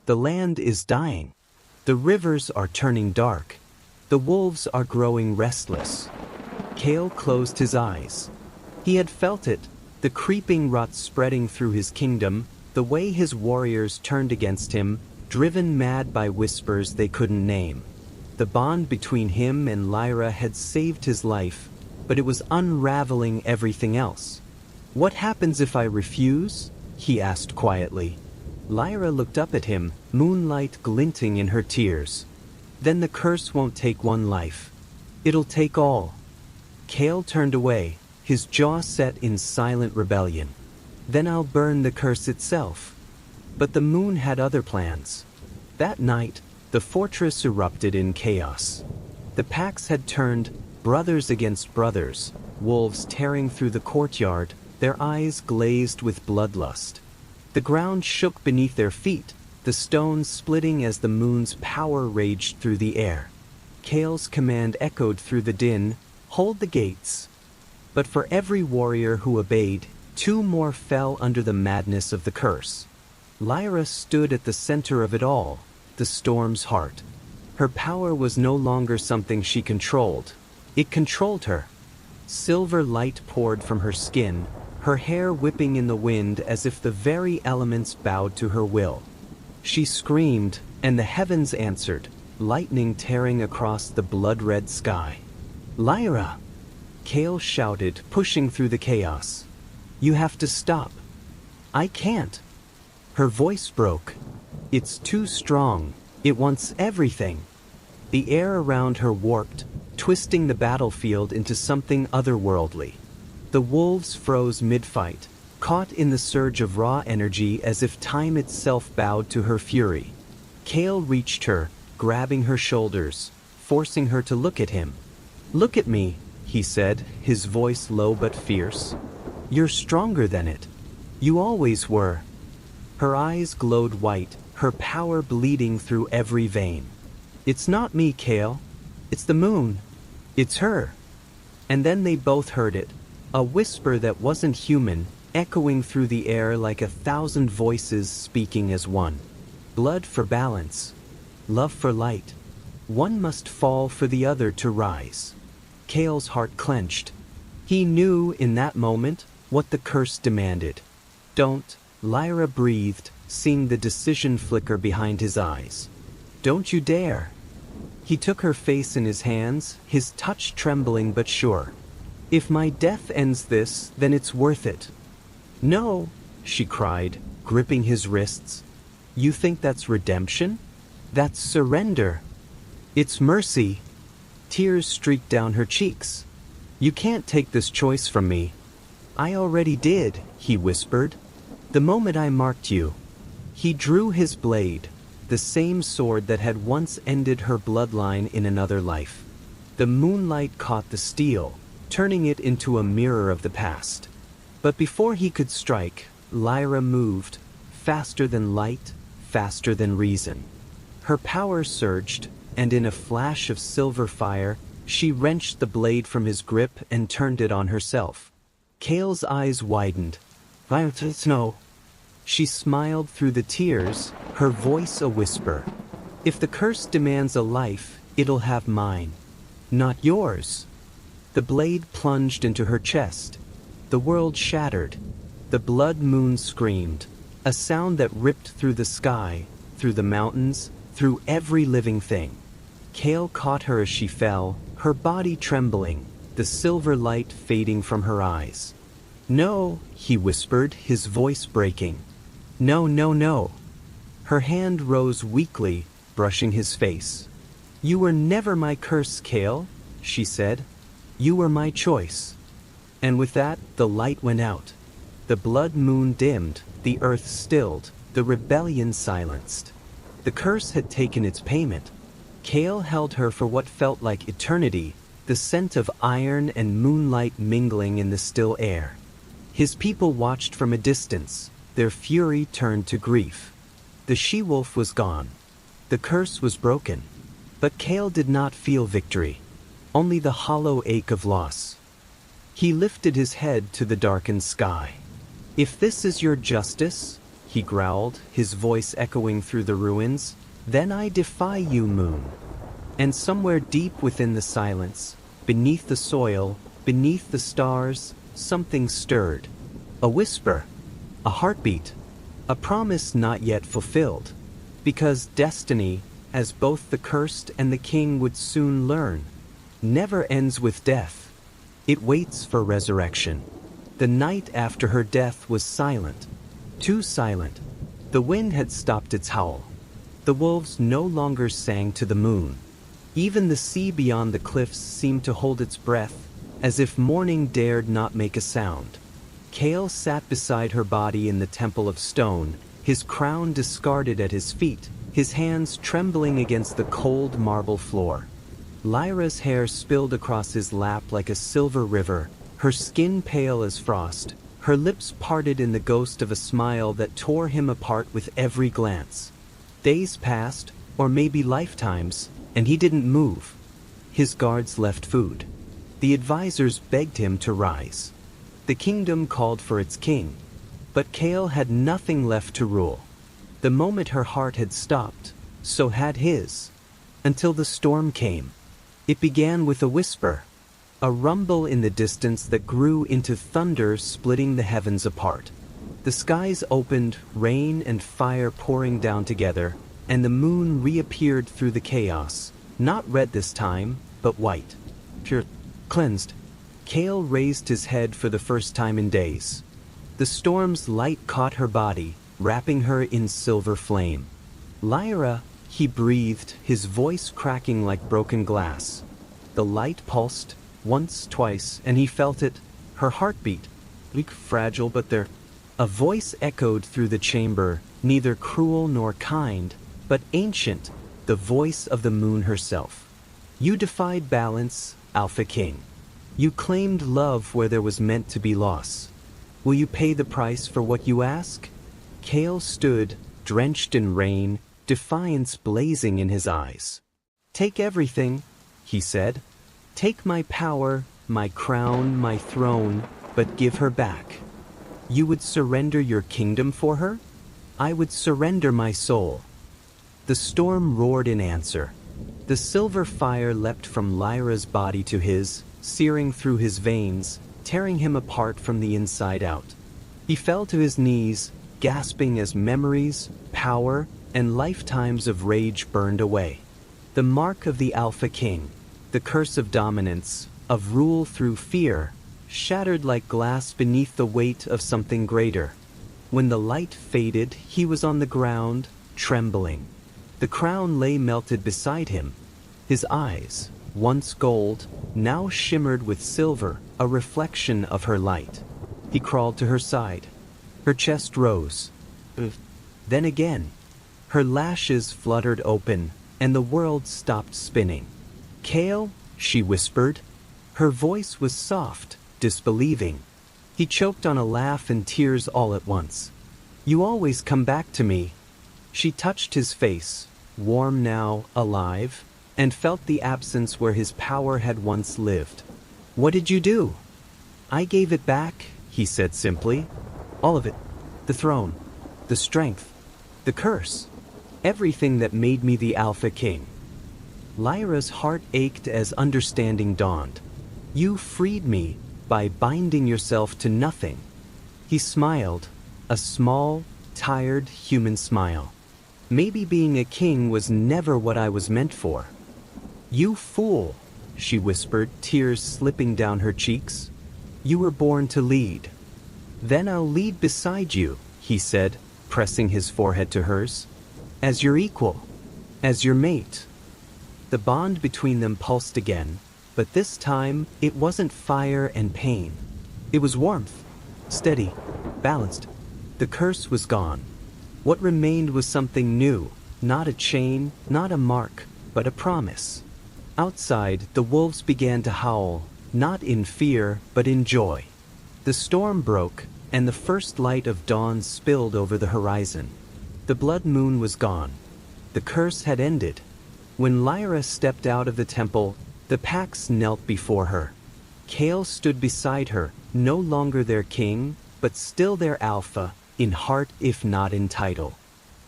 The land is dying. The rivers are turning dark. The wolves are growing restless. Kale closed his eyes. He had felt it, the creeping rot spreading through his kingdom, the way his warriors turned against him, driven mad by whispers they couldn't name. The bond between him and Lyra had saved his life, but it was unraveling everything else. What happens if I refuse? He asked quietly. Lyra looked up at him, moonlight glinting in her tears. Then the curse won't take one life. It'll take all. Kale turned away, his jaw set in silent rebellion. Then I'll burn the curse itself. But the moon had other plans. That night, the fortress erupted in chaos. The packs had turned, brothers against brothers, wolves tearing through the courtyard, their eyes glazed with bloodlust. The ground shook beneath their feet, the stones splitting as the moon's power raged through the air. Kale's command echoed through the din, hold the gates. But for every warrior who obeyed, 2 more fell under the madness of the curse. Lyra stood at the center of it all, the storm's heart. Her power was no longer something she controlled. It controlled her. Silver light poured from her skin, her hair whipping in the wind as if the very elements bowed to her will. She screamed, and the heavens answered, lightning tearing across the blood-red sky. Lyra! Kale shouted, pushing through the chaos. You have to stop. I can't. Her voice broke. It's too strong. It wants everything. The air around her warped, twisting the battlefield into something otherworldly. The wolves froze mid-fight, caught in the surge of raw energy as if time itself bowed to her fury. Kale reached her, grabbing her shoulders, forcing her to look at him. Look at me, he said, his voice low but fierce. You're stronger than it. You always were. Her eyes glowed white, her power bleeding through every vein. It's not me, Kale. It's the moon. It's her. And then they both heard it, a whisper that wasn't human, echoing through the air like 1,000 voices speaking as one. Blood for balance. Love for light. One must fall for the other to rise. Kale's heart clenched. He knew in that moment what the curse demanded. Don't, Lyra breathed, seeing the decision flicker behind his eyes. Don't you dare. He took her face in his hands, his touch trembling but sure. If my death ends this, then it's worth it. No, she cried, gripping his wrists. You think that's redemption? That's surrender. It's mercy. Tears streaked down her cheeks. You can't take this choice from me. I already did, he whispered. The moment I marked you. He drew his blade, the same sword that had once ended her bloodline in another life. The moonlight caught the steel, turning it into a mirror of the past. But before he could strike, Lyra moved, faster than light, faster than reason. Her power surged, and in a flash of silver fire, she wrenched the blade from his grip and turned it on herself. Kale's eyes widened. No. She smiled through the tears, her voice a whisper. If the curse demands a life, it'll have mine. Not yours. The blade plunged into her chest. The world shattered. The blood moon screamed. A sound that ripped through the sky, through the mountains, through every living thing. Kale caught her as she fell, her body trembling, the silver light fading from her eyes. "No," he whispered, his voice breaking. "No, no, no." Her hand rose weakly, brushing his face. "You were never my curse, Kale," she said. "You were my choice." And with that, the light went out. The blood moon dimmed, the earth stilled, the rebellion silenced. The curse had taken its payment. Kale held her for what felt like eternity, the scent of iron and moonlight mingling in the still air. His people watched from a distance, their fury turned to grief. The she-wolf was gone. The curse was broken. But Kale did not feel victory, only the hollow ache of loss. He lifted his head to the darkened sky. "If this is your justice," he growled, his voice echoing through the ruins, "then I defy you, moon." And somewhere deep within the silence, beneath the soil, beneath the stars, something stirred. A whisper, a heartbeat, a promise not yet fulfilled. Because destiny, as both the cursed and the king would soon learn, never ends with death. It waits for resurrection. The night after her death was silent, too silent. The wind had stopped its howl. The wolves no longer sang to the moon. Even the sea beyond the cliffs seemed to hold its breath, as if morning dared not make a sound. Kale sat beside her body in the temple of stone, his crown discarded at his feet, his hands trembling against the cold marble floor. Lyra's hair spilled across his lap like a silver river, her skin pale as frost, her lips parted in the ghost of a smile that tore him apart with every glance. Days passed, or maybe lifetimes, and he didn't move. His guards left food. The advisors begged him to rise. The kingdom called for its king. But Kale had nothing left to rule. The moment her heart had stopped, so had his. Until the storm came. It began with a whisper, a rumble in the distance that grew into thunder splitting the heavens apart. The skies opened, rain and fire pouring down together, and the moon reappeared through the chaos, not red this time, but white. Pure, cleansed. Kale raised his head for the first time in days. The storm's light caught her body, wrapping her in silver flame. "Lyra," he breathed, his voice cracking like broken glass. The light pulsed, once, twice, and he felt it, her heartbeat, weak, fragile, but there. A voice echoed through the chamber, neither cruel nor kind, but ancient, the voice of the moon herself. "You defied balance, Alpha King. You claimed love where there was meant to be loss. Will you pay the price for what you ask?" Kale stood, drenched in rain, defiance blazing in his eyes. "Take everything," he said. "Take my power, my crown, my throne, but give her back." "You would surrender your kingdom for her?" "I would surrender my soul." The storm roared in answer. The silver fire leapt from Lyra's body to his, searing through his veins, tearing him apart from the inside out. He fell to his knees, gasping as memories, power, and lifetimes of rage burned away. The mark of the Alpha King, the curse of dominance, of rule through fear, shattered like glass beneath the weight of something greater. When the light faded, he was on the ground, trembling. The crown lay melted beside him. His eyes, once gold, now shimmered with silver, a reflection of her light. He crawled to her side. Her chest rose. Then again. Her lashes fluttered open, and the world stopped spinning. "Kale," she whispered. Her voice was soft, disbelieving. He choked on a laugh and tears all at once. "You always come back to me." She touched his face, warm now, alive, and felt the absence where his power had once lived. "What did you do?" "I gave it back," he said simply. "All of it. The throne, the strength, the curse, everything that made me the Alpha King." Lyra's heart ached as understanding dawned. "You freed me by binding yourself to nothing." He smiled, a small, tired, human smile. Maybe being a king was never what I was meant for. You fool, she whispered, tears slipping down her cheeks. You were born to lead. Then I'll lead beside you, he said, pressing his forehead to hers. As your equal, as your mate. The bond between them pulsed again, but this time it wasn't fire and pain. It was warmth, steady, balanced. The curse was gone. What remained was something new, not a chain, not a mark, but a promise. Outside, the wolves began to howl, not in fear, but in joy. The storm broke, and the first light of dawn spilled over the horizon. The blood moon was gone. The curse had ended. When Lyra stepped out of the temple, the packs knelt before her. Kale stood beside her, no longer their king, but still their alpha, in heart if not in title.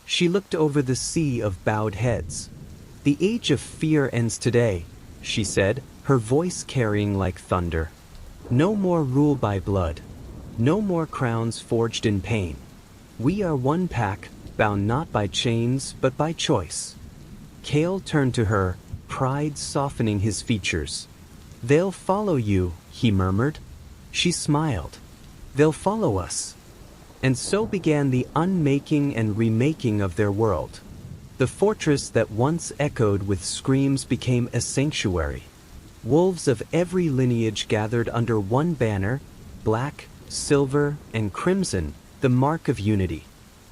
She looked over the sea of bowed heads. The age of fear ends today, she said, her voice carrying like thunder. No more rule by blood. No more crowns forged in pain. We are one pack, bound not by chains but by choice. Kale turned to her, pride softening his features. They'll follow you, he murmured. She smiled. They'll follow us. And so began the unmaking and remaking of their world. The fortress that once echoed with screams became a sanctuary. Wolves of every lineage gathered under one banner, black, silver, and crimson, the mark of unity.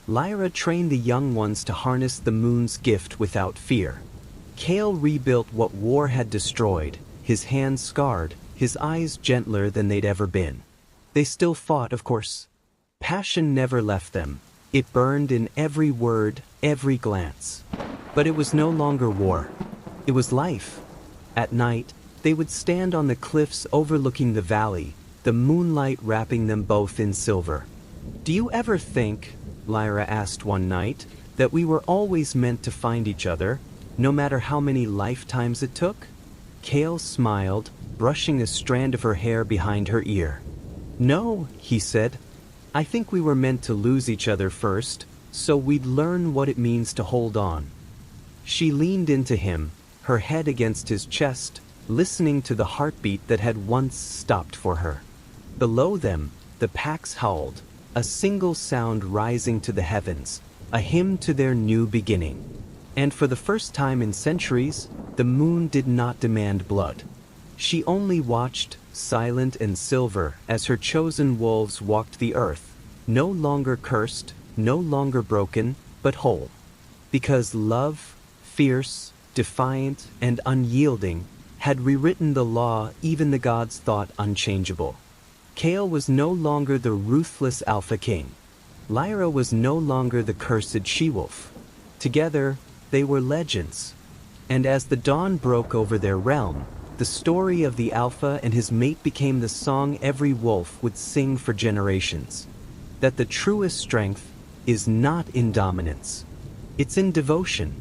Lyra trained the young ones to harness the moon's gift without fear. Kale rebuilt what war had destroyed, his hands scarred, his eyes gentler than they'd ever been. They still fought, of course. Passion never left them. It burned in every word, every glance. But it was no longer war. It was life. At night, they would stand on the cliffs overlooking the valley, the moonlight wrapping them both in silver. Do you ever think, Lyra asked one night, that we were always meant to find each other, no matter how many lifetimes it took? Kale smiled, brushing a strand of her hair behind her ear. No, he said. I think we were meant to lose each other first, so we'd learn what it means to hold on. She leaned into him, her head against his chest, listening to the heartbeat that had once stopped for her. Below them, the packs howled, a single sound rising to the heavens, a hymn to their new beginning. And for the first time in centuries, the moon did not demand blood. She only watched, silent and silver, as her chosen wolves walked the earth, no longer cursed, no longer broken, but whole. Because love, fierce, defiant, and unyielding, had rewritten the law even the gods thought unchangeable. Kale was no longer the ruthless alpha king. Lyra was no longer the cursed she-wolf. Together, they were legends. And as the dawn broke over their realm, the story of the alpha and his mate became the song every wolf would sing for generations. That the truest strength is not in dominance. It's in devotion.